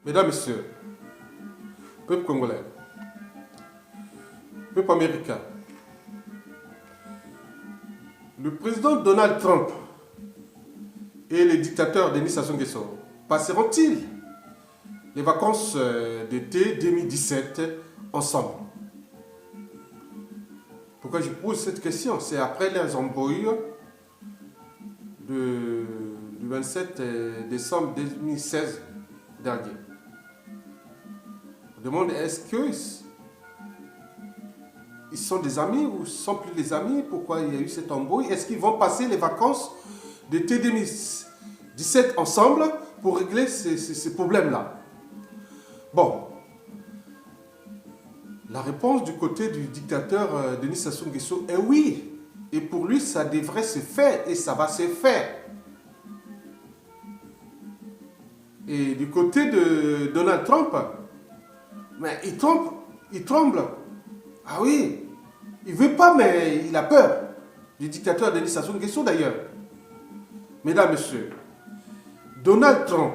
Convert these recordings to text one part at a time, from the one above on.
Mesdames, Messieurs, peuple congolais, peuple américain, le président Donald Trump et le dictateur Denis Sassou Nguesso passeront-ils les vacances d'été 2017 ensemble? Pourquoi je pose cette question? C'est après les embrouilles du 27 décembre 2016 dernier. On demande, est-ce qu'ils sont des amis ou ne sont plus des amis? Pourquoi il y a eu cette embrouille? Est-ce qu'ils vont passer les vacances d'été 2017 ensemble pour régler ces problèmes-là? Bon, la réponse du côté du dictateur Denis Sassou Nguesso est oui. Et pour lui, ça devrait se faire et ça va se faire. Et du côté de Donald Trump, mais il tremble. Ah oui, il ne veut pas, mais il a peur. Du dictateur Denis Sassou Nguesso d'ailleurs. Mesdames, Messieurs, Donald Trump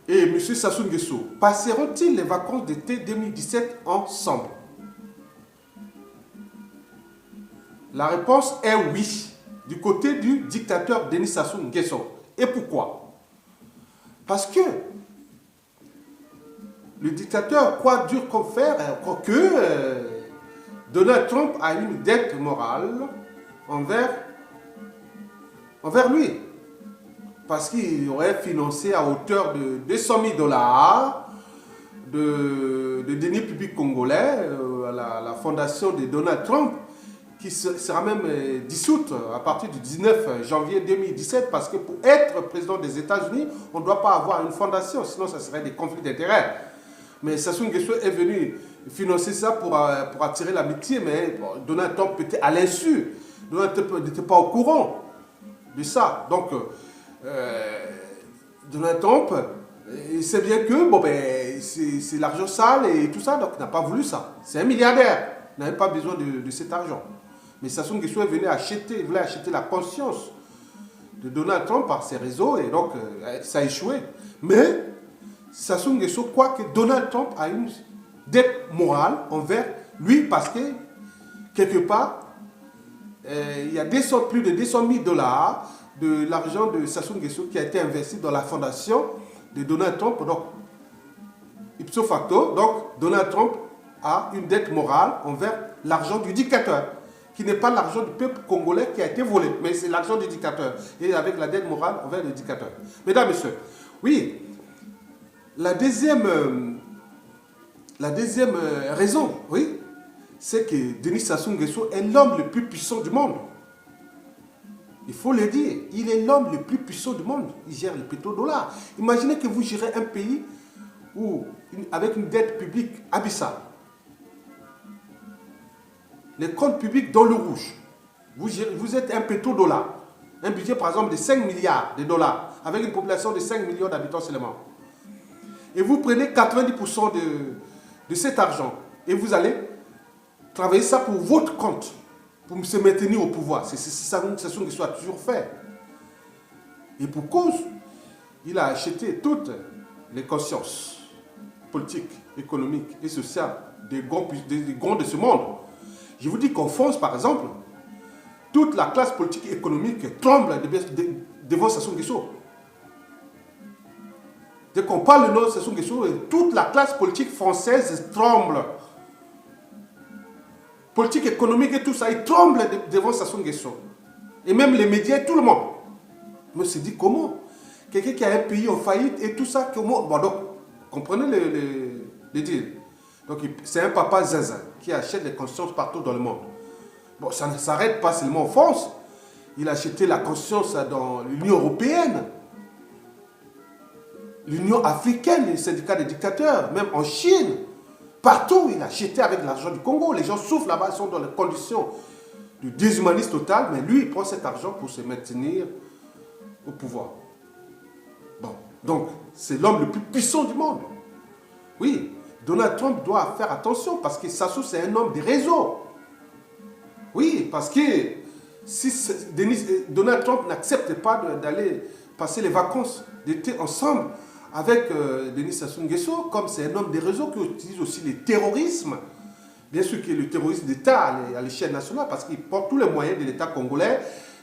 et M. Sassou Nguesso passeront-ils les vacances d'été 2017 ensemble? La réponse est oui, du côté du dictateur Denis Sassou Nguesso. Et pourquoi? Parce que le dictateur croit dur comme fer, que Donald Trump a une dette morale envers lui. Parce qu'il aurait financé à hauteur de 200 000 dollars de deniers publics congolais à la fondation de Donald Trump, qui sera même dissoute à partir du 19 janvier 2017, parce que pour être président des États-Unis, on ne doit pas avoir une fondation, sinon ça serait des conflits d'intérêts. Mais Sassou Nguesso est venu financer ça pour attirer l'amitié, mais bon, Donald Trump était à l'insu. Donald Trump n'était pas au courant de ça. Donc, Donald Trump, il sait bien que bon, ben, c'est l'argent sale et tout ça, donc il n'a pas voulu ça. C'est un milliardaire, il n'avait pas besoin de cet argent. Mais Sassou Nguesso est venu il voulait acheter la conscience de Donald Trump par ses réseaux, et donc ça a échoué. Mais Sassou Nguesso croit que Donald Trump a une dette morale envers lui, parce que quelque part, il y a plus de 200 000 dollars de l'argent de Sassou Nguesso qui a été investi dans la fondation de Donald Trump. Donc, ipso facto, donc Donald Trump a une dette morale envers l'argent du dictateur, qui n'est pas l'argent du peuple congolais qui a été volé, mais c'est l'argent du dictateur, et avec la dette morale envers le dictateur. Mesdames, Messieurs, oui, la deuxième raison, oui, c'est que Denis Sassou Nguesso est l'homme le plus puissant du monde. Il faut le dire, il est l'homme le plus puissant du monde. Il gère les pétrodollars. Imaginez que vous gérez un pays avec une dette publique abyssale. Les comptes publics dans le rouge. Vous êtes un pétrodollar. Un budget par exemple de 5 milliards de dollars, avec une population de 5 millions d'habitants seulement. Et vous prenez 90% de cet argent et vous allez travailler ça pour votre compte, pour se maintenir au pouvoir. C'est ça que Sassou Nguesso a toujours fait. Et pour cause, il a acheté toutes les consciences politiques, économiques et sociales des grands de ce monde. Je vous dis qu'en France, par exemple, toute la classe politique et économique tremble devant Sassou Nguesso. Dès qu'on parle le nom de Sassou Nguesso, toute la classe politique française tremble. Politique économique et tout ça, ils tremblent devant Sassou Nguesso. Et même les médias, tout le monde. Je me suis dit, comment? Quelqu'un qui a un pays en faillite et tout ça, comment? Bon, donc, comprenez les deals. Donc, c'est un papa zinzin qui achète des consciences partout dans le monde. Bon, ça ne s'arrête pas seulement en France. Il a acheté la conscience dans l'Union européenne, l'Union africaine, les syndicats des dictateurs, même en Chine. Partout, il a acheté avec l'argent du Congo. Les gens souffrent là-bas, ils sont dans les conditions de déshumanisme total, mais lui, il prend cet argent pour se maintenir au pouvoir. Bon, donc, c'est l'homme le plus puissant du monde. Oui, Donald Trump doit faire attention, parce que Sassou, c'est un homme des réseaux. Oui, parce que si Donald Trump n'accepte pas d'aller passer les vacances d'été ensemble avec Denis Sassou Nguesso, comme c'est un homme des réseaux qui utilise aussi le terrorisme, bien sûr qu'il y a le terrorisme d'État à l'échelle nationale, parce qu'il porte tous les moyens de l'État congolais,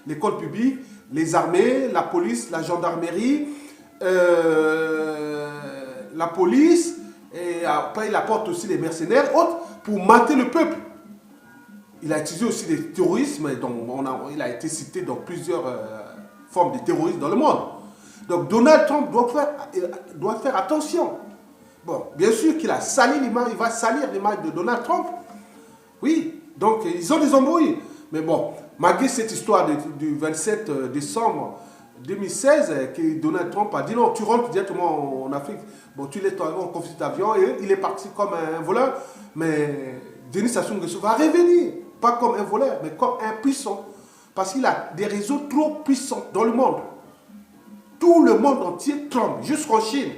l'école publique, les armées, la police, la gendarmerie, la police, et après il apporte aussi les mercenaires, autres, pour mater le peuple. Il a utilisé aussi le terrorisme, donc il a été cité dans plusieurs formes de terrorisme dans le monde. Donc Donald Trump doit faire attention. Bon, bien sûr qu'il a sali l'image, il va salir l'image de Donald Trump. Oui, donc ils ont des embrouilles. Mais bon, malgré cette histoire du 27 décembre 2016, que Donald Trump a dit non, tu rentres directement en Afrique, bon, tu laisses ton avion, on confie cet avion, et il est parti comme un voleur. Mais Denis Sassou Nguesso va revenir, pas comme un voleur, mais comme un puissant. Parce qu'il a des réseaux trop puissants dans le monde. Tout le monde entier tremble, jusqu'en Chine.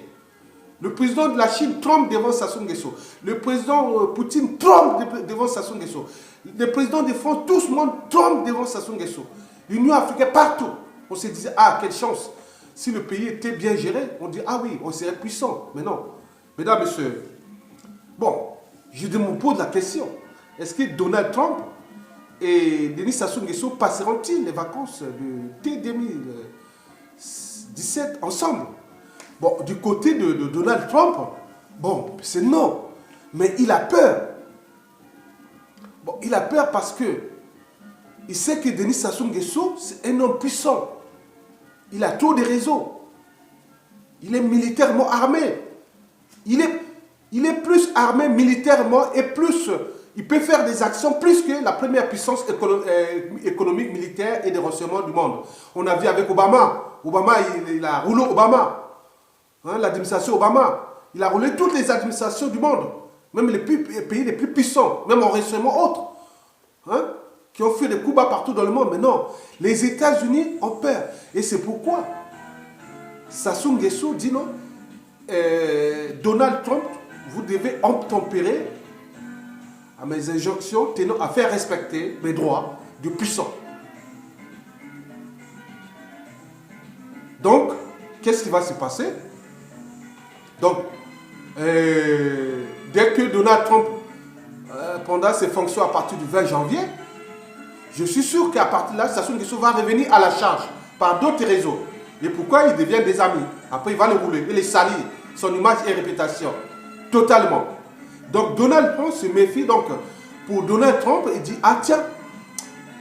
Le président de la Chine tremble devant Sassou Nguesso. Le président Poutine tremble devant Sassou Nguesso. Le président de France, tout le monde tremble devant Sassou Nguesso. L'Union africaine, partout. On se disait, ah, quelle chance. Si le pays était bien géré, on dit, ah oui, on serait puissant. Mais non. Mesdames, messieurs, bon, je me pose la question. Est-ce que Donald Trump et Denis Sassou Nguesso passeront-ils les vacances de 2017 ensemble? Bon, du côté de Donald Trump, bon, c'est non. Mais il a peur. Bon, il a peur parce que il sait que Denis Sassou Nguesso, c'est un homme puissant. Il a trop de réseaux. Il est militairement armé. Il est plus armé militairement et plus... Il peut faire des actions plus que la première puissance économique, militaire et de renseignement du monde. On a vu avec Obama. Obama, il a roulé Obama. Hein, l'administration Obama. Il a roulé toutes les administrations du monde. Même les pays les plus puissants. Même en renseignement autre. Hein, qui ont fait des coups bas partout dans le monde. Mais non, les États-Unis ont peur. Et c'est pourquoi Sassou Nguesso dit non. Donald Trump, vous devez obtempérer à mes injonctions tenant à faire respecter mes droits de puissant. Donc, qu'est-ce qui va se passer? Donc, dès que Donald Trump prendra ses fonctions à partir du 20 janvier, je suis sûr qu'à partir de là, Sassou Nguesso va revenir à la charge par d'autres réseaux. Et pourquoi ils deviennent des amis? Après, il va le rouler et les salir, son image et réputation, totalement. Donc Donald Trump se méfie. Donc pour Donald Trump, il dit, ah tiens,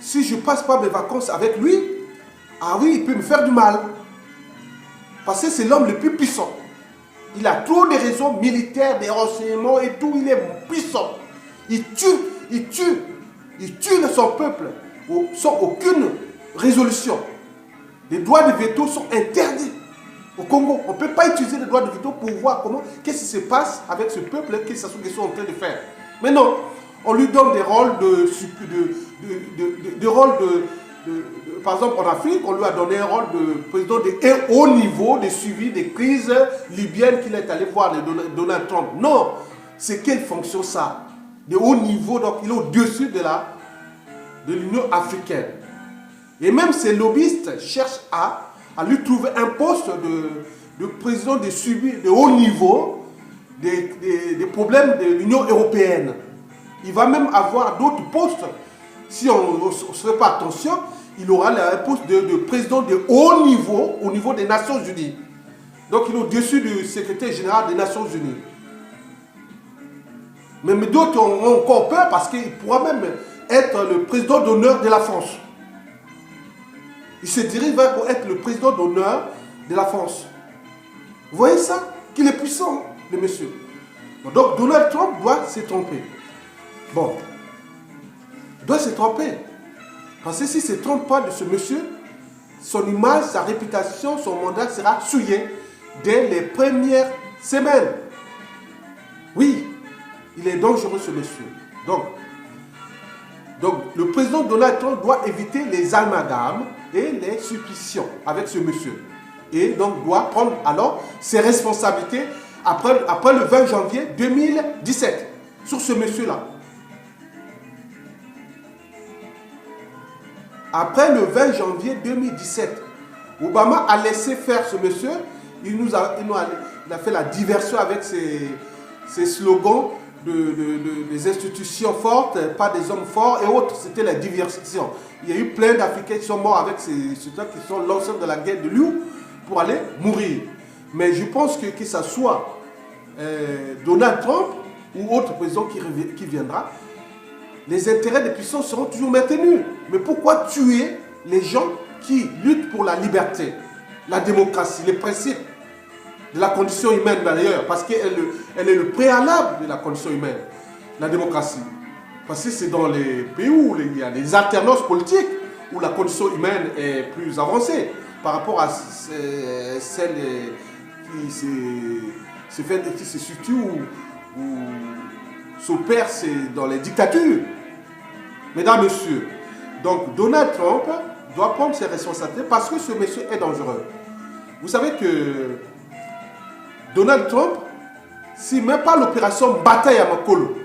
si je ne passe pas mes vacances avec lui, ah oui, il peut me faire du mal. Parce que c'est l'homme le plus puissant. Il a trop de réseaux militaires, des renseignements et tout, il est puissant. Il tue son peuple sans aucune résolution. Les droits de veto sont interdits. Au Congo, on ne peut pas utiliser les droits de veto pour voir comment, qu'est-ce qui se passe avec ce peuple que Sassou Nguesso est en train de faire. Mais non, on lui donne des rôles par exemple en Afrique, on lui a donné un rôle de président de haut niveau de suivi des crises libyennes qu'il est allé voir Donald Trump. Non, c'est quelle fonction ça? De haut niveau, donc il est au-dessus de l'Union africaine. Et même ces lobbyistes cherchent à lui trouver un poste de président de suivi de haut niveau des problèmes de l'Union européenne. Il va même avoir d'autres postes. Si on ne se fait pas attention, il aura un poste de président de haut niveau au niveau des Nations Unies. Donc il est au-dessus du secrétaire général des Nations Unies. Mais d'autres ont encore peur parce qu'il pourra même être le président d'honneur de la France. Il se dirige pour être le président d'honneur de la France. Vous voyez ça? Qu'il est puissant, le monsieur. Donc Donald Trump doit se tromper. Bon. Il doit se tromper. Parce que s'il ne se trompe pas de ce monsieur, son image, sa réputation, son mandat sera souillé dès les premières semaines. Oui, il est dangereux ce monsieur. Donc le président Donald Trump doit éviter les amalgames et les suspicions avec ce monsieur. Et donc doit prendre alors ses responsabilités après le 20 janvier 2017 sur ce monsieur-là. Après le 20 janvier 2017, Obama a laissé faire ce monsieur. Il il a fait la diversion avec ses slogans des institutions fortes, pas des hommes forts et autres. C'était la diversion. Il y a eu plein d'Africains qui sont morts avec ceux qui sont lancés de la guerre de Liu pour aller mourir. Mais je pense que ça soit Donald Trump ou autre président qui viendra, les intérêts des puissants seront toujours maintenus. Mais pourquoi tuer les gens qui luttent pour la liberté, la démocratie, les principes de la condition humaine d'ailleurs, parce qu'elle est le préalable de la condition humaine, la démocratie. Parce que c'est dans les pays où il y a des alternances politiques, où la condition humaine est plus avancée par rapport à celle qui se situe ou s'opère dans les dictatures. Mesdames, Messieurs, donc Donald Trump doit prendre ses responsabilités parce que ce monsieur est dangereux. Vous savez que Donald Trump, si même pas l'opération Bataille à Makolo,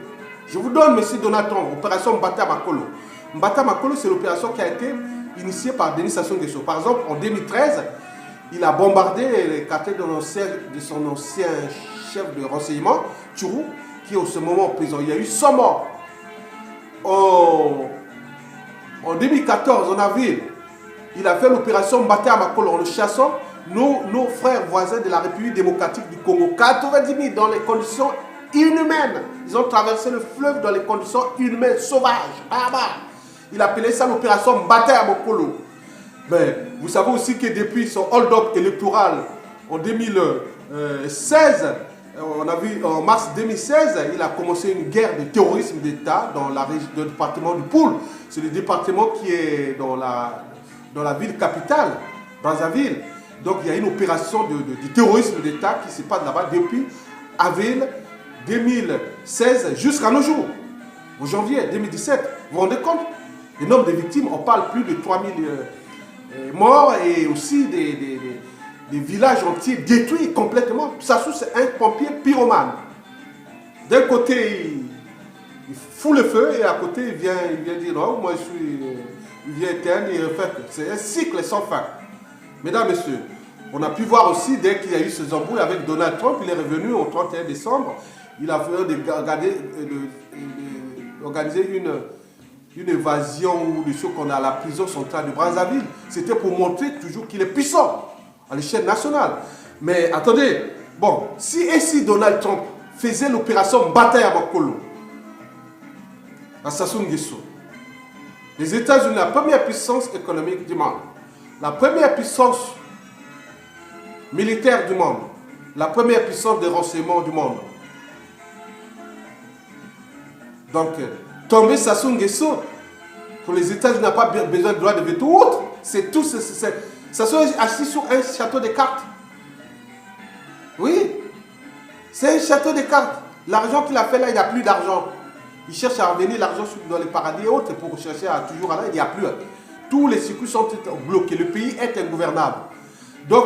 je vous donne, monsieur Donald Trump, opération Bataille à Makolo. Bataille à Makolo, c'est l'opération qui a été initiée par Denis Sassou Nguesso. Par exemple, en 2013, il a bombardé les quartiers de son ancien chef de renseignement, Tchourou, qui est en ce moment en prison. Il y a eu 100 morts. En 2014, en avril, il a fait l'opération Bataille à Makolo en le chassant nos frères voisins de la République démocratique du Congo. 90 000 dans les conditions inhumaines. Ils ont traversé le fleuve dans les conditions inhumaines, sauvages, barbares. Il appelait ça l'opération Bataille à Makolo. Mais vous savez aussi que depuis son hold-up électoral en 2016, on a vu en mars 2016, il a commencé une guerre de terrorisme d'État dans le département du Poul. C'est le département qui est dans la ville capitale, Brazzaville. Donc il y a une opération de terrorisme d'État qui se passe là-bas depuis avril 2016 jusqu'à nos jours, en janvier 2017. Vous vous rendez compte? Le nombre de victimes, on parle plus de 3000 morts et aussi des villages entiers détruits complètement. Sassou, c'est un pompier pyromane. D'un côté, il fout le feu et à côté, il vient dire oh, moi il vient éteindre et refaire. C'est un cycle sans fin. Mesdames, Messieurs, on a pu voir aussi, dès qu'il y a eu ces embrouilles avec Donald Trump, il est revenu au 31 décembre, il a fait organiser une évasion ou des choses qu'on a à la prison centrale de Brazzaville. C'était pour montrer toujours qu'il est puissant à l'échelle nationale. Mais attendez, bon, si Donald Trump faisait l'opération Bataille à Makolo, à Sassou Nguesso, les États-Unis, la première puissance économique du monde, la première puissance militaire du monde, la première puissance de renseignement du monde. Donc, tomber Sassou Nguesso, pour les États-Unis, n'a pas besoin de droit de veto ou autre. C'est tout. Sassou est assis sur un château de cartes. Oui, c'est un château de cartes. L'argent qu'il a fait là, il n'a plus d'argent. Il cherche à revenir l'argent dans les paradis et autres pour chercher à toujours aller. Il n'y a plus. Tous les circuits sont bloqués. Le pays est ingouvernable. Donc,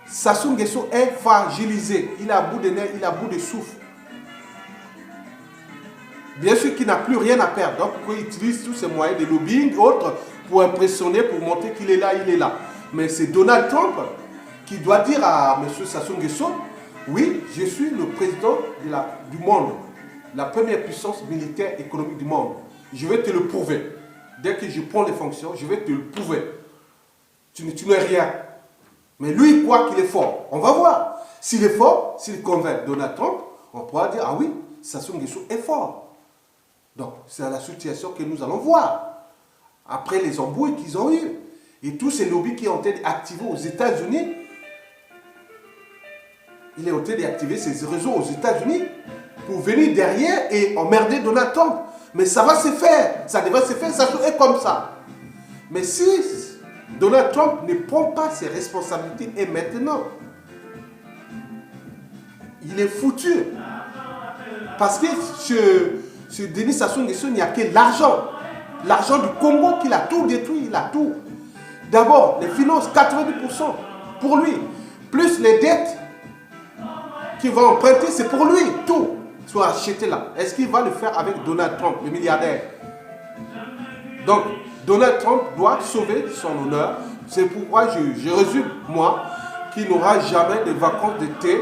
Sassou Nguesso est fragilisé. Il est à bout de nerfs, il est à bout de souffle. Bien sûr qu'il n'a plus rien à perdre. Donc, il utilise tous ces moyens de lobbying et autres pour impressionner, pour montrer qu'il est là, il est là. Mais c'est Donald Trump qui doit dire à M. Sassou Nguesso, oui, je suis le président du monde, la première puissance militaire économique du monde. Je vais te le prouver. Dès que je prends les fonctions, je vais te le prouver. Tu n'es rien. Mais lui, il croit qu'il est fort. On va voir. S'il est fort, s'il convainc Donald Trump, on pourra dire, ah oui, Sassou Nguesso est fort. Donc, c'est la situation que nous allons voir. Après les embrouilles qu'ils ont eues. Et tous ces lobbies qui ont été activés aux États-Unis, il est en train d'activer ces réseaux aux États-Unis pour venir derrière et emmerder Donald Trump. Mais ça va se faire. Ça devrait se faire. Ça est comme ça. Mais si Donald Trump ne prend pas ses responsabilités et maintenant, il est foutu. Parce que ce Denis Sassou Nguesso, il n'y a que l'argent. L'argent du Congo qu'il a tout détruit. Il a tout. D'abord, les finances, 90% pour lui. Plus les dettes qu'il va emprunter, c'est pour lui. Tout soit acheté là. Est-ce qu'il va le faire avec Donald Trump, le milliardaire? Donc, Donald Trump doit sauver son honneur. C'est pourquoi je résume, moi, qu'il n'aura jamais de vacances d'été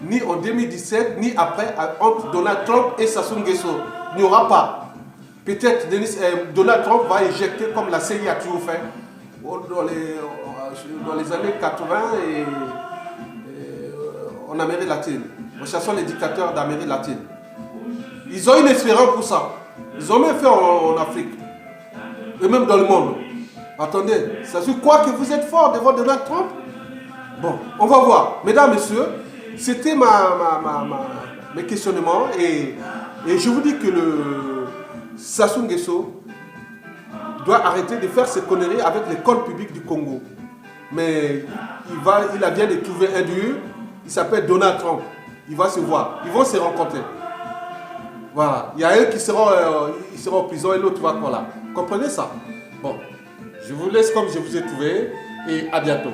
ni en 2017, ni après, entre Donald Trump et Sassou Nguesso. Il n'y aura pas. Peut-être Donald Trump va éjecter comme la CIA a toujours fait dans les années 80 et en Amérique latine. En chassant les dictateurs d'Amérique latine. Ils ont une espérance pour ça. Ils ont même fait en Afrique. Et même dans le monde. Attendez, ça se quoi que vous êtes fort devant Donald Trump? Bon, on va voir. Mesdames, messieurs, c'était mes questionnements. Et je vous dis que le Sassou Nguesso doit arrêter de faire ses conneries avec les comptes publics du Congo. Mais il a bien de trouver un dur. Il s'appelle Donald Trump. Il va se voir. Ils vont se rencontrer. Voilà. Il y a un qui sera en prison et l'autre va quoi là. Comprenez ça? Bon. Je vous laisse comme je vous ai trouvé et à bientôt.